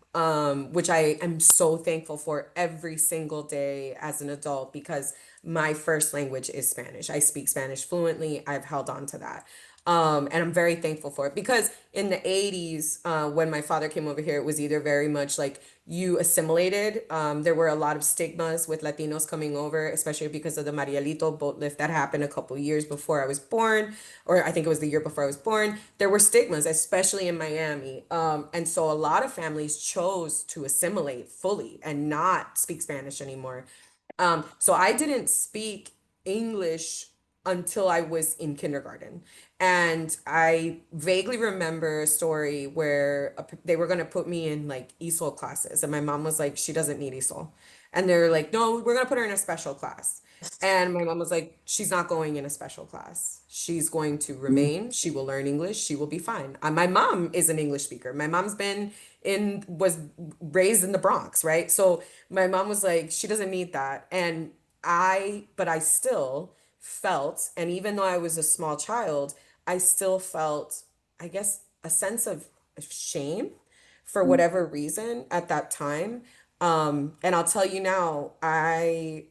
which I am so thankful for every single day as an adult because my first language is Spanish. I speak Spanish fluently. I've held on to that. And I'm very thankful for it because in the 80s, when my father came over here, it was either very much like you assimilated. There were a lot of stigmas with Latinos coming over, especially because of the Marielito boat lift that happened a couple years before I was born, or I think it was the year before I was born. There were stigmas, especially in Miami. And so a lot of families chose to assimilate fully and not speak Spanish anymore. So I didn't speak English until I was in kindergarten. And I vaguely remember a story where they were going to put me in like ESOL classes. And my mom was like, she doesn't need ESOL. And they're like, no, we're going to put her in a special class. And my mom was like, she's not going in a special class. She's going to remain. She will learn English. She will be fine. My mom is an English speaker. My mom's was raised in the Bronx, right? So my mom was like, she doesn't need that. But I still felt, and even though I was a small child, I still felt, I guess, a sense of shame for whatever reason at that time. And I'll tell you now, I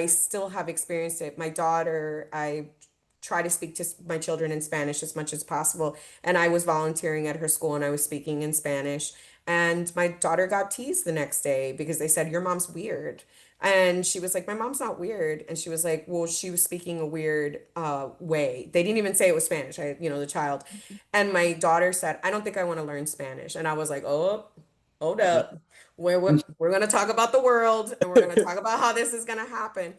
still have experienced it. My daughter, I try to speak to my children in Spanish as much as possible. And I was volunteering at her school and I was speaking in Spanish. And my daughter got teased the next day because they said, your mom's weird. And she was like, my mom's not weird. And she was like, well, she was speaking a weird way. They didn't even say it was Spanish, the child. And my daughter said, I don't think I want to learn Spanish. And I was like, oh, hold up. We're going to talk about the world and we're going to talk about how this is going to happen.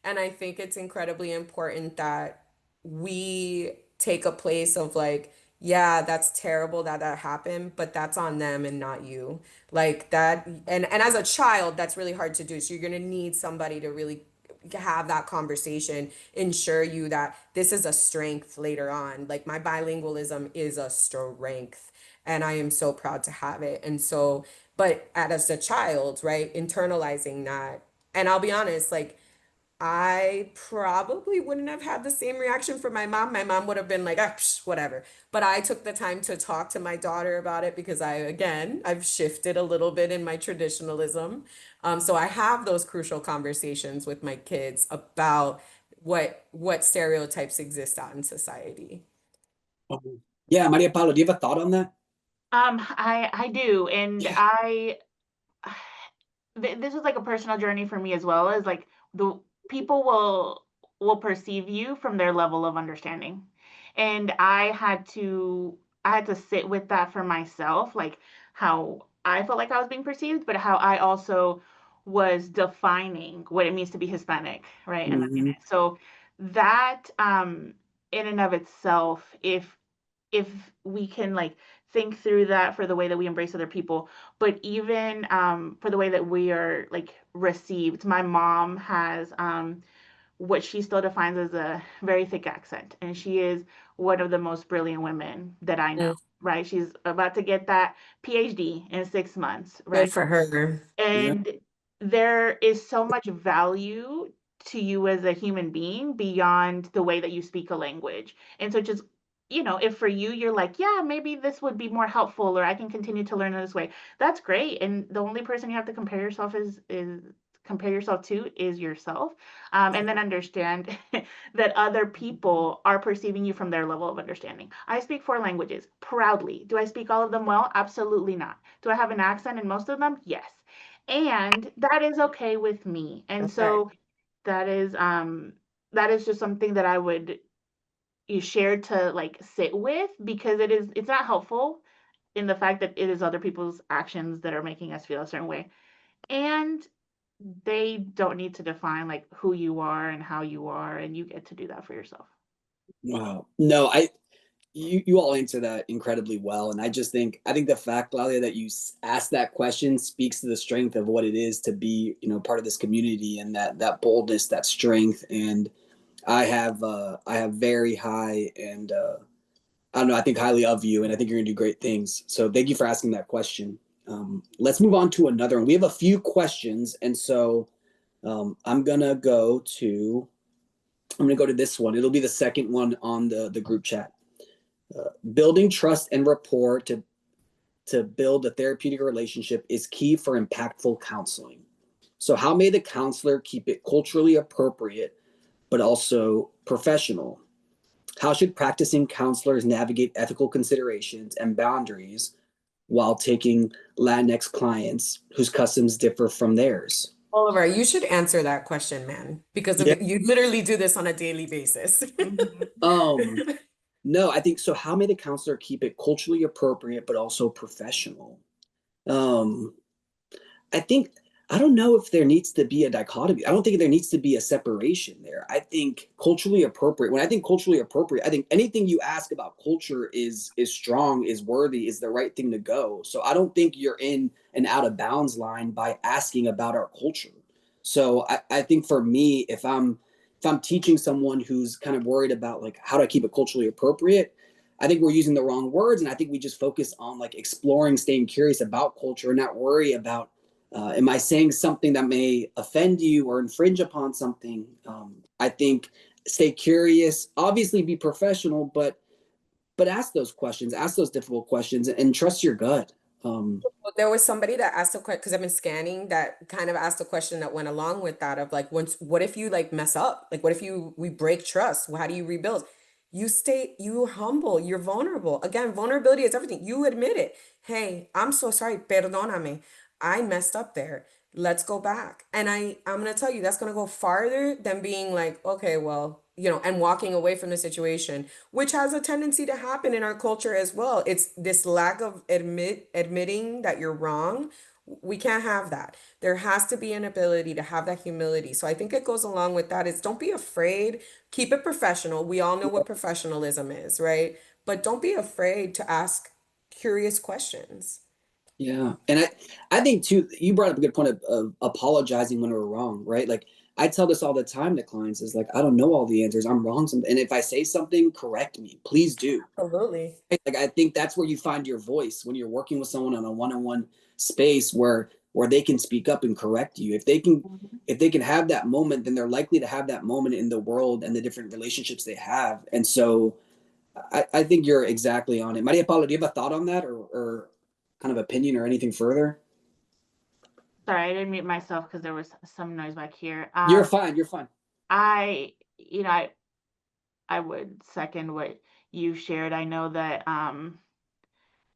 And I think it's incredibly important that we take a place of like, yeah, that's terrible that that happened, but that's on them and not you. Like that, and as a child, that's really hard to do. So you're gonna need somebody to really have that conversation, ensure you that this is a strength later on. Like my bilingualism is a strength, and I am so proud to have it. And so, but as a child, right, internalizing that, and I'll be honest, like I probably wouldn't have had the same reaction from my mom. My mom would have been like, ah, psh, whatever. But I took the time to talk to my daughter about it because I've shifted a little bit in my traditionalism. So I have those crucial conversations with my kids about what stereotypes exist out in society. Yeah, Maria Paula, do you have a thought on that? I do, and this was like a personal journey for me as well, as like the people will perceive you from their level of understanding. And I had to sit with that for myself, like how I felt like I was being perceived, but how I also was defining what it means to be Hispanic, right? And Latinx. So that in and of itself, if we can like think through that for the way that we embrace other people, but even for the way that we are like received. My mom has what she still defines as a very thick accent, and she is one of the most brilliant women that I know. Mm. Right? She's about to get that PhD in 6 months, right? Good for her. Yeah. And there is so much value to you as a human being beyond the way that you speak a language. And so just, if for you, you're like, yeah, maybe this would be more helpful, or I can continue to learn in this way. That's great. And the only person you have to compare yourself to is yourself. And then understand that other people are perceiving you from their level of understanding. I speak 4 languages proudly. Do I speak all of them well? Absolutely not. Do I have an accent in most of them? Yes. And that is okay with me. And That's right. so that is just something that I would you share to like sit with, because it's not helpful in the fact that it is other people's actions that are making us feel a certain way. And they don't need to define like who you are and how you are, and you get to do that for yourself. Wow. No, you all answer that incredibly well, and I think the fact, Lalia, that you asked that question speaks to the strength of what it is to be, part of this community, and that boldness, that strength. And I have very high and I don't know, I think highly of you, and I think you're gonna do great things. So thank you for asking that question. Let's move on to another one. We have a few questions, and so I'm gonna go to this one. It'll be the second one on the group chat. Building trust and rapport to build a therapeutic relationship is key for impactful counseling. So how may the counselor keep it culturally appropriate but also professional? How should practicing counselors navigate ethical considerations and boundaries while taking Latinx clients whose customs differ from theirs? Oliver, you should answer that question, man, because Yeah. you literally do this on a daily basis. No, I think so. How may the counselor keep it culturally appropriate but also professional? Um, I think I don't know if there needs to be a dichotomy. I don't think there needs to be a separation there. I think culturally appropriate. When I think culturally appropriate, I think anything you ask about culture is strong, is worthy, is the right thing to go. So I don't think you're in an out of bounds line by asking about our culture. So I think for me, if I'm teaching someone who's kind of worried about like how to keep it culturally appropriate, I think we're using the wrong words, and I think we just focus on like exploring, staying curious about culture, and not worry about am I saying something that may offend you or infringe upon something? I think stay curious, obviously be professional, but ask those questions, ask those difficult questions, and trust your gut. Well, there was somebody that asked a question because I've been scanning that kind of asked a question that went along with that of like, once, what if you like mess up? Like, what if we break trust? How do you rebuild? You're humble, you're vulnerable. Again, vulnerability is everything. You admit it. Hey, I'm so sorry. Perdóname. I messed up there. Let's go back. And I'm gonna tell you that's gonna go farther than being like, okay, well, and walking away from the situation, which has a tendency to happen in our culture as well. It's this lack of admitting that you're wrong. We can't have that. There has to be an ability to have that humility. So I think it goes along with that is don't be afraid, keep it professional. We all know what professionalism is, right? But don't be afraid to ask curious questions. Yeah, and I think too, you brought up a good point of apologizing when we're wrong, right? Like I tell this all the time to clients is like I don't know all the answers, I'm wrong, and if I say something, correct me, please do. Absolutely. Like I think that's where you find your voice when you're working with someone on a one-on-one space where they can speak up and correct you. If they can have that moment, then they're likely to have that moment in the world and the different relationships they have. And so I think you're exactly on it. Maria Paula, do you have a thought on that or kind of opinion or anything further? Sorry, I didn't mute myself because there was some noise back here. You're fine. You're fine. I, you know, I would second what you shared. I know that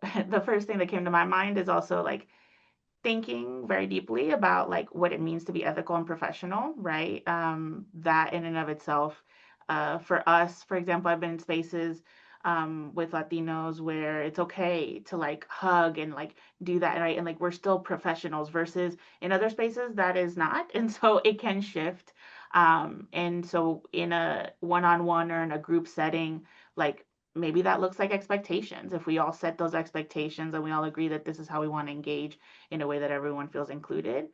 the first thing that came to my mind is also like thinking very deeply about like what it means to be ethical and professional, right? That in and of itself, for us, for example, I've been in spaces with Latinos where it's okay to like hug and like do that, right? And like we're still professionals versus in other spaces that is not. And so it can shift. And so in a one-on-one or in a group setting, like maybe that looks like expectations. If we all set those expectations and we all agree that this is how we want to engage in a way that everyone feels included,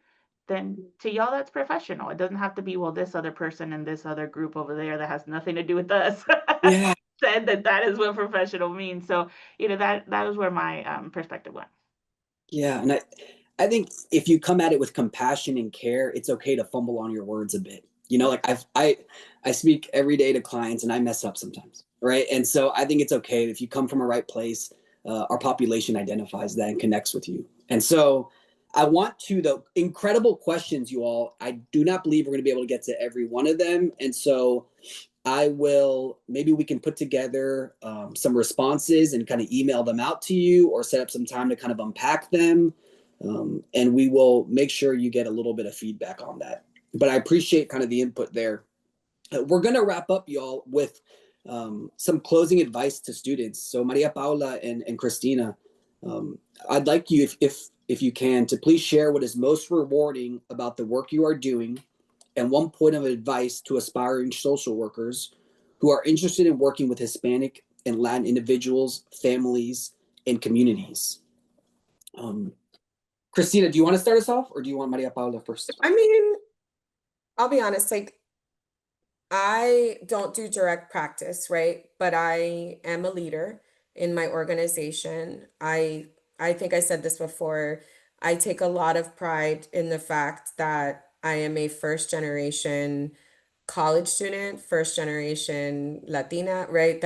then to y'all, that's professional. It doesn't have to be, well, this other person in this other group over there that has nothing to do with us Yeah. said that is what professional means. So, that is where my perspective went. Yeah. And I think if you come at it with compassion and care, it's okay to fumble on your words a bit. Like I speak every day to clients and I mess up sometimes. Right. And so I think it's okay if you come from a right place. Our population identifies that and connects with you. And so I want to, the incredible questions, you all. I do not believe we're going to be able to get to every one of them. And so maybe we can put together some responses and kind of email them out to you or set up some time to kind of unpack them. And we will make sure you get a little bit of feedback on that. But I appreciate kind of the input there. We're going to wrap up, y'all, with some closing advice to students. So Maria Paula and Kristina, I'd like you, if you can, to please share what is most rewarding about the work you are doing and one point of advice to aspiring social workers who are interested in working with Hispanic and Latin individuals, families, and communities. Kristina, do you want to start us off or do you want Maria Paula first? I mean, I'll be honest, like I don't do direct practice, right? But I am a leader in my organization. I think I said this before. I take a lot of pride in the fact that I am a first generation college student, first generation Latina, right?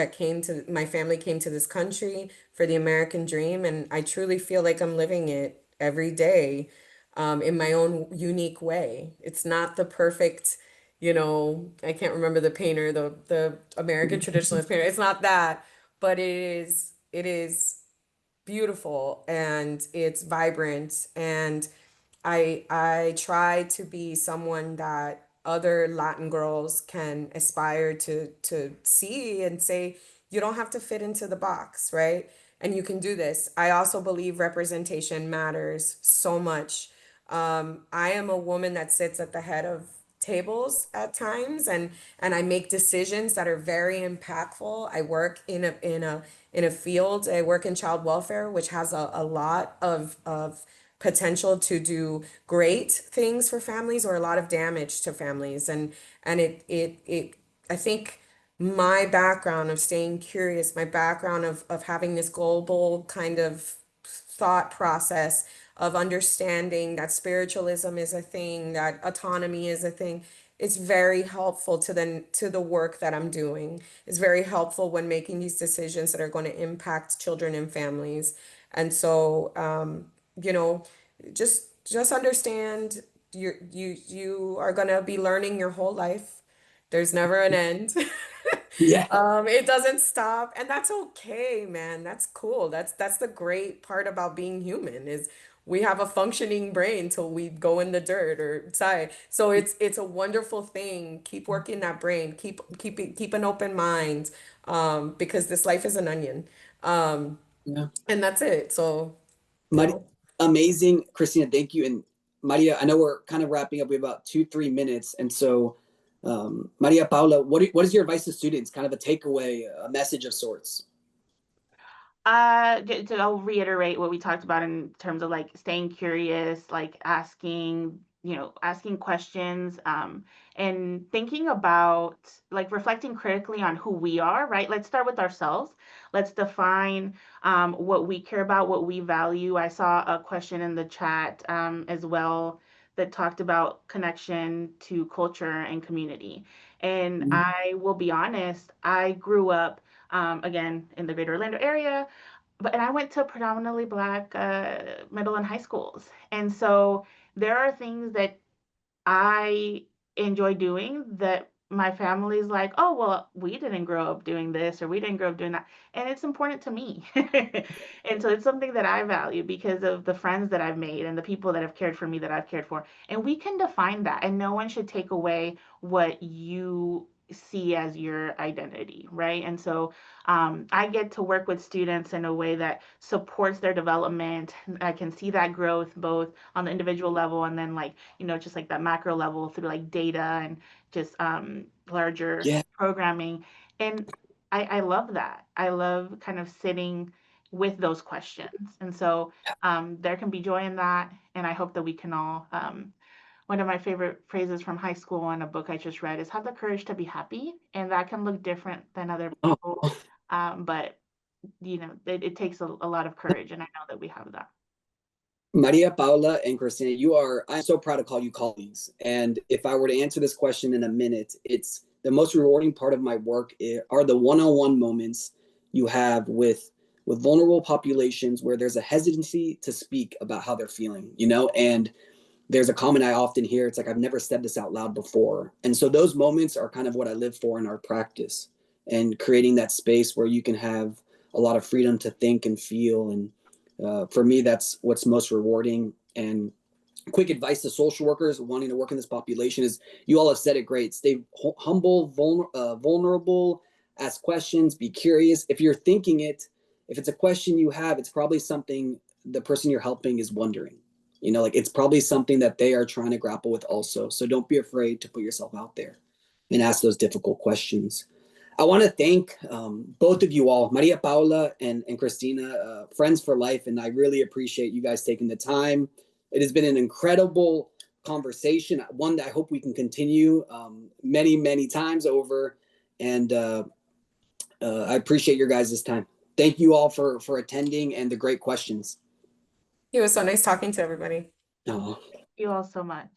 My family came to this country for the American dream, and I truly feel like I'm living it every day, in my own unique way. It's not the perfect, you know, I can't remember the painter, the American traditionalist painter. It's not that, but it is beautiful and it's vibrant, and I try to be someone that other Latin girls can aspire to see and say, you don't have to fit into the box, right? And you can do this. I also believe representation matters so much. I am a woman that sits at the head of tables at times, and I make decisions that are very impactful. I work in a field. I work in child welfare, which has a lot of potential to do great things for families or a lot of damage to families. And it I think my background of staying curious, my background of having this global kind of thought process of understanding that spiritualism is a thing, that autonomy is a thing, it's very helpful to the work that I'm doing. It's very helpful when making these decisions that are going to impact children and families. And so, you know, just understand you are gonna be learning your whole life. There's never an end. Yeah. It doesn't stop, and that's okay, man. That's cool. That's the great part about being human is we have a functioning brain till we go in the dirt or die. So it's a wonderful thing. Keep working that brain. Keep an open mind, because this life is an onion. Um, Yeah. and that's it. So, you Mari- know. Amazing, Kristina. Thank you. And Maria, I know we're kind of wrapping up. We have about 2-3 minutes. And so, Maria Paula, what is your advice to students? Kind of a takeaway, a message of sorts. I'll reiterate what we talked about in terms of like staying curious, like asking questions, and thinking about like reflecting critically on who we are, right? Let's start with ourselves. Let's define what we care about, what we value. I saw a question in the chat as well that talked about connection to culture and community. And I will be honest, I grew up again in the greater Orlando area, and I went to predominantly Black middle and high schools. And so there are things that I enjoy doing that my family's like, oh, well, we didn't grow up doing this or we didn't grow up doing that. And it's important to me. And so it's something that I value because of the friends that I've made and the people that have cared for me that I've cared for. And we can define that, and no one should take away what you see as your identity, right? And so I get to work with students in a way that supports their development. I can see that growth both on the individual level and then like just like that macro level through like data and just larger Yeah. programming. And I love that. I love kind of sitting with those questions. And so there can be joy in that. And I hope that we can all, one of my favorite phrases from high school in a book I just read is have the courage to be happy. And that can look different than other Oh, people. But, it takes a lot of courage. And I know that we have that. Maria Paula and Kristina, I'm so proud to call you colleagues. And if I were to answer this question in a minute, it's the most rewarding part of my work are the one-on-one moments you have with vulnerable populations where there's a hesitancy to speak about how they're feeling, and there's a comment I often hear. It's like, I've never said this out loud before. And so those moments are kind of what I live for in our practice, and creating that space where you can have a lot of freedom to think and feel. And for me, that's what's most rewarding. And quick advice to social workers wanting to work in this population is, you all have said it great. Stay humble, vulnerable, ask questions, be curious. If you're thinking it, if it's a question you have, it's probably something the person you're helping is wondering. Like it's probably something that they are trying to grapple with also. So don't be afraid to put yourself out there and ask those difficult questions. I want to thank both of you all, Maria Paula and Kristina, friends for life. And I really appreciate you guys taking the time. It has been an incredible conversation, one that I hope we can continue many, many times over. And I appreciate your guys' time. Thank you all for attending and the great questions. It was so nice talking to everybody. Oh. Thank you all so much.